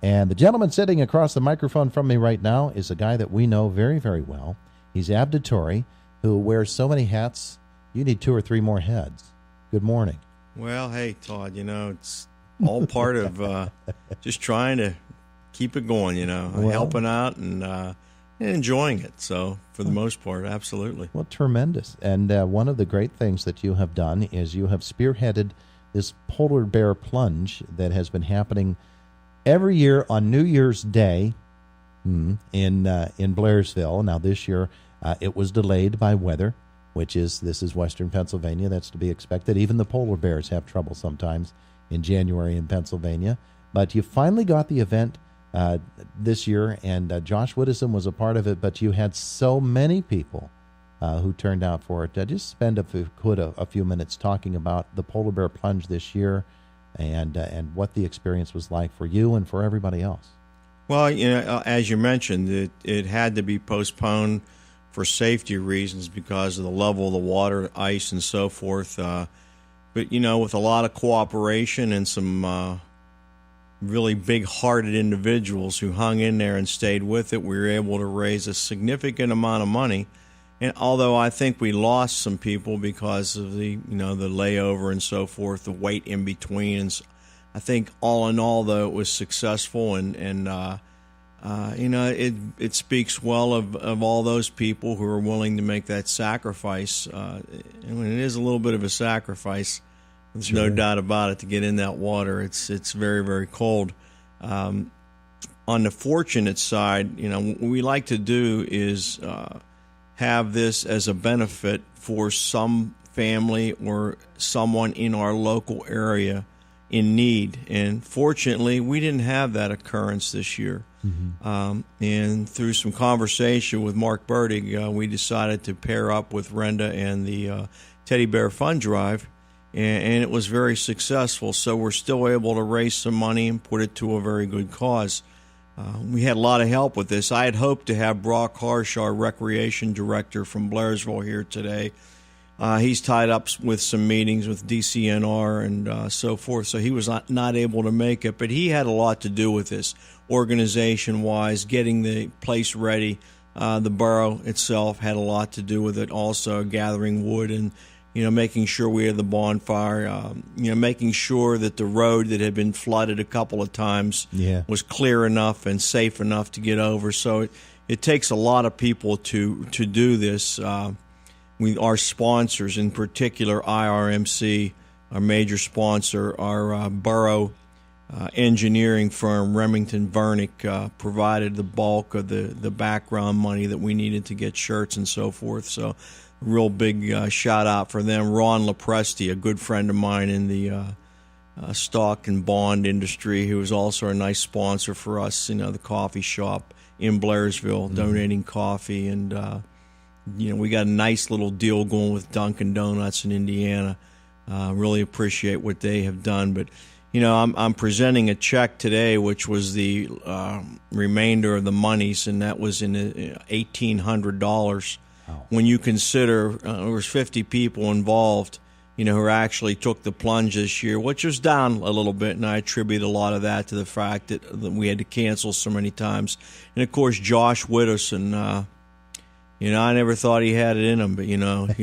And the gentleman sitting across the microphone from me right now is a guy that we know very, very well. He's Ab Dettorre, who wears so many hats, you need 2 or 3 more heads. Good morning. Well, hey, Todd, it's all part of just trying to keep it going, helping out and enjoying it. So for the most part, absolutely. Well, tremendous. And one of the great things that you have done is you have spearheaded this Polar Bear Plunge that has been happening every year on New Year's Day in Blairsville. Now this year it was delayed by weather, this is Western Pennsylvania. That's to be expected. Even the polar bears have trouble sometimes in January in Pennsylvania. But you finally got the event this year, and Josh Widdowson was a part of it, but you had so many people who turned out for it. Just spend, if you could, a few minutes talking about the Polar Bear Plunge this year and what the experience was like for you and for everybody else. Well, as you mentioned, it had to be postponed for safety reasons because of the level of the water, ice, and so forth. But, with a lot of cooperation and some really big-hearted individuals who hung in there and stayed with it, we were able to raise a significant amount of money. And although I think we lost some people because of the layover and so forth, the wait in between, and I think all in all, though, it was successful, and it speaks well of all those people who are willing to make that sacrifice. And it is a little bit of a sacrifice. There's no doubt about it, to get in that water. It's very, very cold. On the fortunate side, what we like to do is have this as a benefit for some family or someone in our local area in need. And fortunately, we didn't have that occurrence this year. Mm-hmm. And through some conversation with Mark Burdig, we decided to pair up with Renda and the Teddy Bear Fund Drive, and it was very successful. So we're still able to raise some money and put it to a very good cause. We had a lot of help with this. I had hoped to have Brock Harsh, our recreation director from Blairsville, here today. He's tied up with some meetings with DCNR and so forth, so he was not able to make it. But he had a lot to do with this, organization-wise, getting the place ready. The borough itself had a lot to do with it, also gathering wood and making sure we had the bonfire, making sure that the road that had been flooded a couple of times was clear enough and safe enough to get over. So it takes a lot of people to do this. Our sponsors, in particular IRMC, our major sponsor, our borough engineering firm, Remington Vernick, provided the bulk of the background money that we needed to get shirts and so forth. So real big shout out for them. Ron Lepresti, a good friend of mine in the stock and bond industry, who was also a nice sponsor for us, the coffee shop in Blairsville, donating coffee. And, we got a nice little deal going with Dunkin' Donuts in Indiana. Really appreciate what they have done. But, I'm presenting a check today, which was the remainder of the monies, and that was in $1,800. Wow. When you consider there was 50 people involved, who actually took the plunge this year, which was down a little bit, and I attribute a lot of that to the fact that we had to cancel so many times. And, of course, Josh Widdowson, I never thought he had it in him, but, you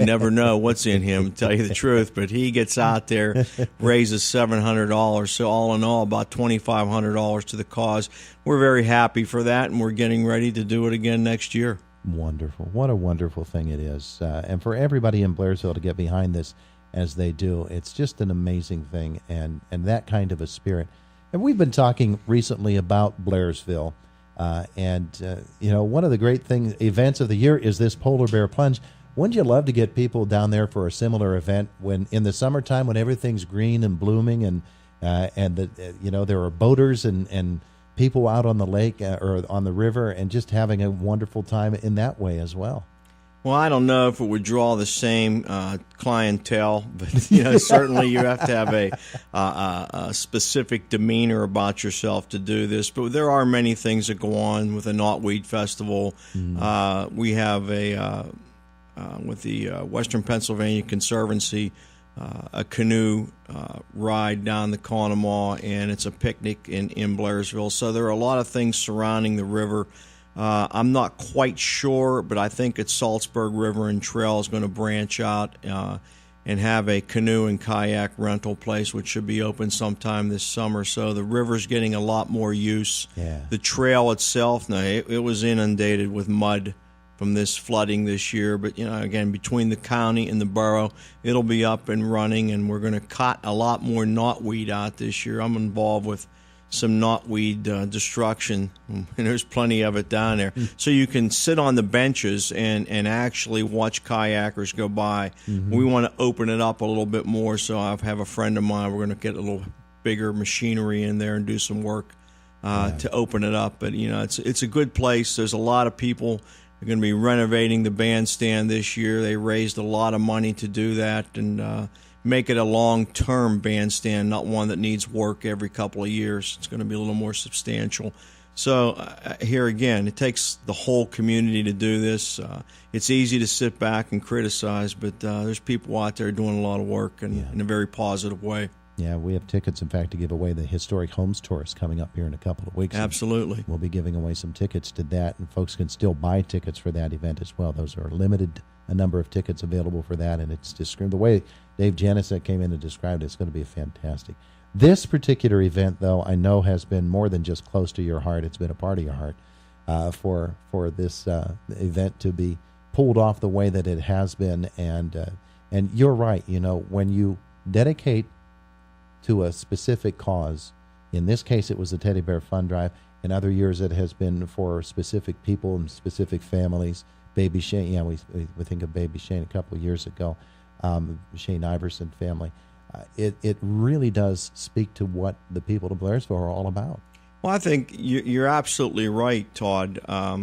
never know what's in him, to tell you the truth. But he gets out there, raises $700. So all in all, about $2,500 to the cause. We're very happy for that, and we're getting ready to do it again next year. Wonderful. What a wonderful thing it is. And for everybody in Blairsville to get behind this as they do, it's just an amazing thing, and that kind of a spirit. And we've been talking recently about Blairsville. One of the great events of the year is this Polar Bear Plunge. Wouldn't you love to get people down there for a similar event when in the summertime, when everything's green and blooming, and there are boaters and people out on the lake or on the river, and just having a wonderful time in that way as well? Well, I don't know if it would draw the same clientele, but certainly you have to have a specific demeanor about yourself to do this. But there are many things that go on with the Knotweed Festival. Mm-hmm. We have with the Western Pennsylvania Conservancy, a canoe ride down the Conemaugh, and it's a picnic in Blairsville. So there are a lot of things surrounding the river. I'm not quite sure, but I think it's Salzburg River and Trail is going to branch out and have a canoe and kayak rental place, which should be open sometime this summer. So the river's getting a lot more use. Yeah. The trail itself, no, it was inundated with mud from this flooding this year. But, again, between the county and the borough, it'll be up and running, and we're going to cut a lot more knotweed out this year. I'm involved with some knotweed destruction, and there's plenty of it down there. So you can sit on the benches and actually watch kayakers go by. We want to open it up a little bit more, so I have a friend of mine. We're going to get a little bigger machinery in there and do some work to open it up. But, it's a good place. There's a lot of people. They're going to be renovating the bandstand this year. They raised a lot of money to do that and make it a long-term bandstand, not one that needs work every couple of years. It's going to be a little more substantial. So here again, it takes the whole community to do this. It's easy to sit back and criticize, but there's people out there doing a lot of work and in a very positive way. Yeah, we have tickets, in fact, to give away. The Historic Homes Tour is coming up here in a couple of weeks. Absolutely. We'll be giving away some tickets to that, and folks can still buy tickets for that event as well. Those are limited, a number of tickets available for that, and it's described the way Dave Janicek came in and described it. It's going to be fantastic. This particular event, though, I know has been more than just close to your heart. It's been a part of your heart for this event to be pulled off the way that it has been, and you're right. When you dedicate to a specific cause. In this case, it was the Teddy Bear Fund Drive. In other years, it has been for specific people and specific families. Baby Shane, we think of Baby Shane a couple of years ago, Shane Iverson family. It really does speak to what the people of Blairsville are all about. Well, I think you're absolutely right, Todd. A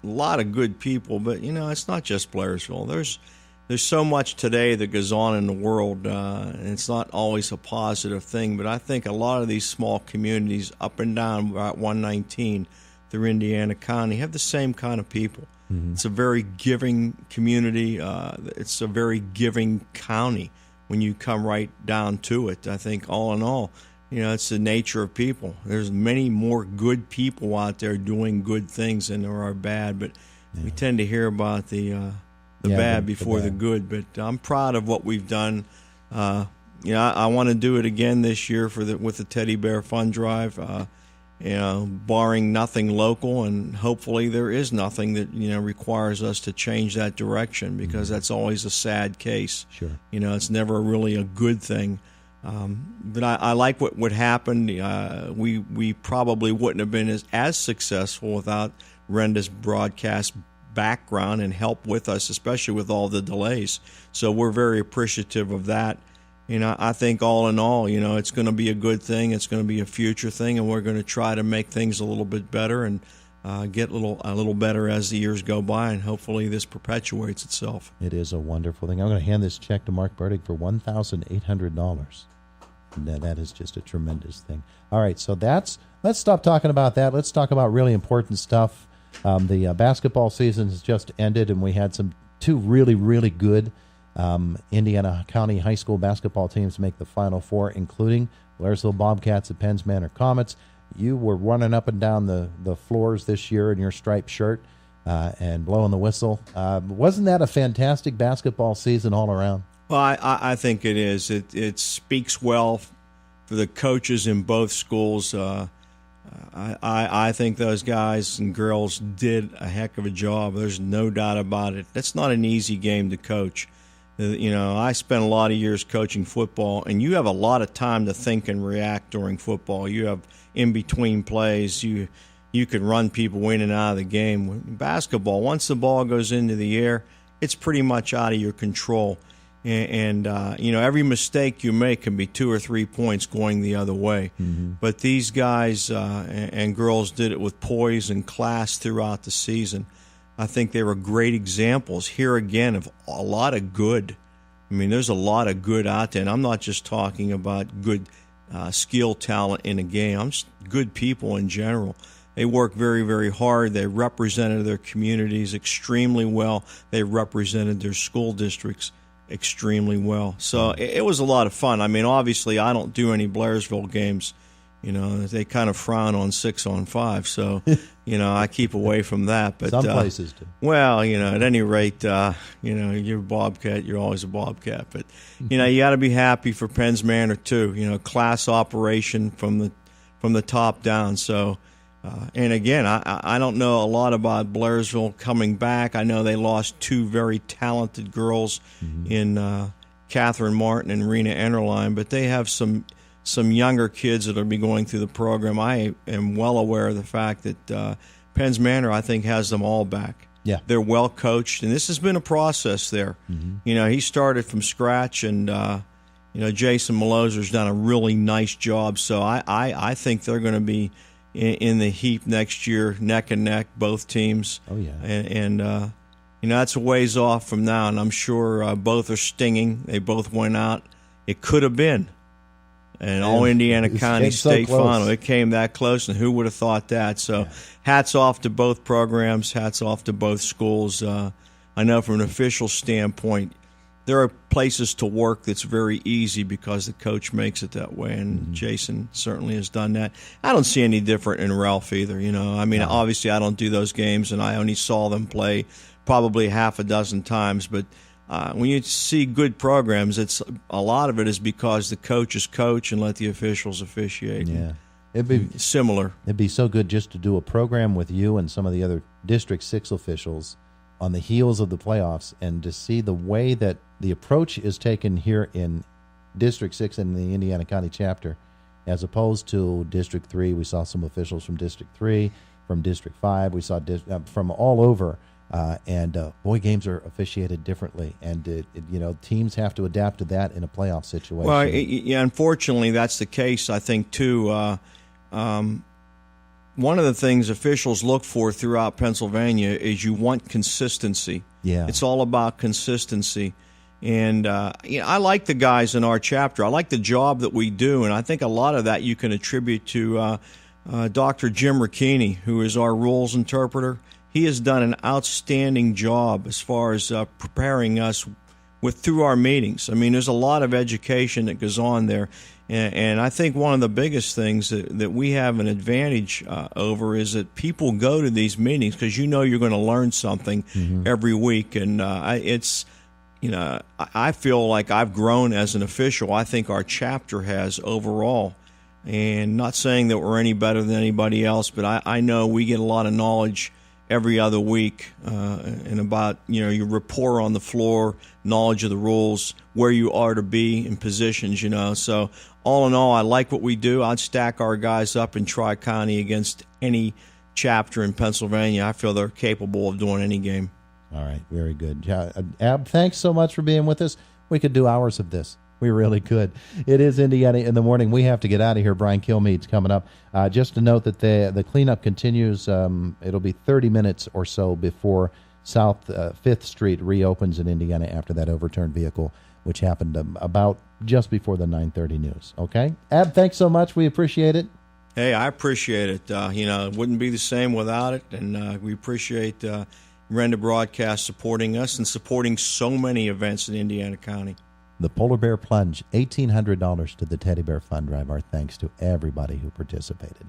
lot of good people, but, it's not just Blairsville. There's so much today that goes on in the world, and it's not always a positive thing, but I think a lot of these small communities up and down Route 119 through Indiana County have the same kind of people. It's a very giving community. It's a very giving county when you come right down to it. I think all in all, it's the nature of people. There's many more good people out there doing good things than there are bad, but we tend to hear about the bad before the good. But I'm proud of what we've done. I want to do it again this year with the Teddy Bear Fund Drive. Barring nothing local, and hopefully there is nothing that requires us to change that direction, because that's always a sad case. Sure, it's never really a good thing. But I like what happened. We probably wouldn't have been as successful without Renda's broadcast background and help with us, especially with all the delays. So we're very appreciative of that. I think all in all, it's going to be a good thing. It's going to be a future thing, and we're going to try to make things a little bit better and get a little better as the years go by, and hopefully this perpetuates itself. It is a wonderful thing. I'm going to hand this check to Mark Burdick for $1,800. That is just a tremendous thing. All right, so let's stop talking about that. Let's talk about really important stuff. The basketball season has just ended, and we had two really, really good Indiana County high school basketball teams make the Final Four, including Blairsville Bobcats and Penns Manor Comets. You were running up and down the floors this year in your striped shirt and blowing the whistle. Wasn't that a fantastic basketball season all around? Well, I think it is. It speaks well for the coaches in both schools. I think those guys and girls did a heck of a job. There's no doubt about it. That's not an easy game to coach. I spent a lot of years coaching football, and you have a lot of time to think and react during football. You have in-between plays. You can run people in and out of the game. In basketball, once the ball goes into the air, it's pretty much out of your control. And every mistake you make can be 2 or 3 points going the other way. But these guys and girls did it with poise and class throughout the season. I think they were great examples here again of a lot of good. I mean, there's a lot of good out there, and I'm not just talking about good skill talent in a game. I'm just good people in general. They work very, very hard. They represented their communities extremely well. They represented their school districts extremely well. So it was a lot of fun. I mean, obviously, I don't do any Blairsville games. You know, they kind of frown on 6-on-5, so you know I keep away from that. But some places do. Well, you know, at any rate, you know, you're a Bobcat. You're always a Bobcat. But you know, you got to be happy for Penns Manor too. You know, class operation from the top down. So, and again, I don't know a lot about Blairsville coming back. I know they lost two very talented girls in Catherine Martin and Rena Enderlein, but they have some younger kids that will be going through the program. I am well aware of the fact that Penns Manor, I think, has them all back. Yeah. They're well coached, and this has been a process there. You know, he started from scratch, and you know, Jason Melozer's done a really nice job. So I think they're going to be in the heap next year, neck and neck, both teams. Oh yeah. And you know, that's a ways off from now, and I'm sure both are stinging. They both went out. It could have been an All-Indiana County state final. It came that close, and who would have thought that? So hats off to both programs, hats off to both schools. I know from an official standpoint, there are places to work that's very easy because the coach makes it that way, and Jason certainly has done that. I don't see any different in Ralph either. You know, I mean, obviously I don't do those games, and I only saw them play probably half a dozen times, but when you see good programs, it's a lot of it is because the coaches coach and let the officials officiate. Yeah, it'd be similar. It'd be so good just to do a program with you and some of the other District 6 officials on the heels of the playoffs, and to see the way that the approach is taken here in District 6 and the Indiana County chapter, as opposed to District 3. We saw some officials from District 3, from District 5. We saw from all over. Boy, games are officiated differently, and you know, teams have to adapt to that in a playoff situation. Well, yeah, unfortunately, that's the case. I think too. One of the things officials look for throughout Pennsylvania is you want consistency. Yeah, it's all about consistency, and you know, I like the guys in our chapter. I like the job that we do, and I think a lot of that you can attribute to Dr. Jim Ricchini, who is our rules interpreter. He has done an outstanding job as far as preparing us through our meetings. I mean, there's a lot of education that goes on there, and I think one of the biggest things that we have an advantage over is that people go to these meetings because you know you're going to learn something every week, and it's, you know, I feel like I've grown as an official. I think our chapter has overall. And not saying that we're any better than anybody else, but I know we get a lot of knowledge every other week, and about, you know, your rapport on the floor, knowledge of the rules, where you are to be in positions, you know. So all in all, I like what we do. I'd stack our guys up in Tri-County against any chapter in Pennsylvania. I feel they're capable of doing any game. All right, very good. Ab, thanks so much for being with us. We could do hours of this. We really could. It is Indiana in the Morning. We have to get out of here. Brian Kilmeade's coming up. Just to note that the cleanup continues. It'll be 30 minutes or so before South 5th Street reopens in Indiana after that overturned vehicle, which happened about just before the 9:30 news. Okay? Ab, thanks so much. We appreciate it. Hey, I appreciate it. You know, it wouldn't be the same without it, and we appreciate Renda Broadcast supporting us and supporting so many events in Indiana County. The Polar Bear Plunge, $1,800 to the Teddy Bear Fund Drive. Our thanks to everybody who participated.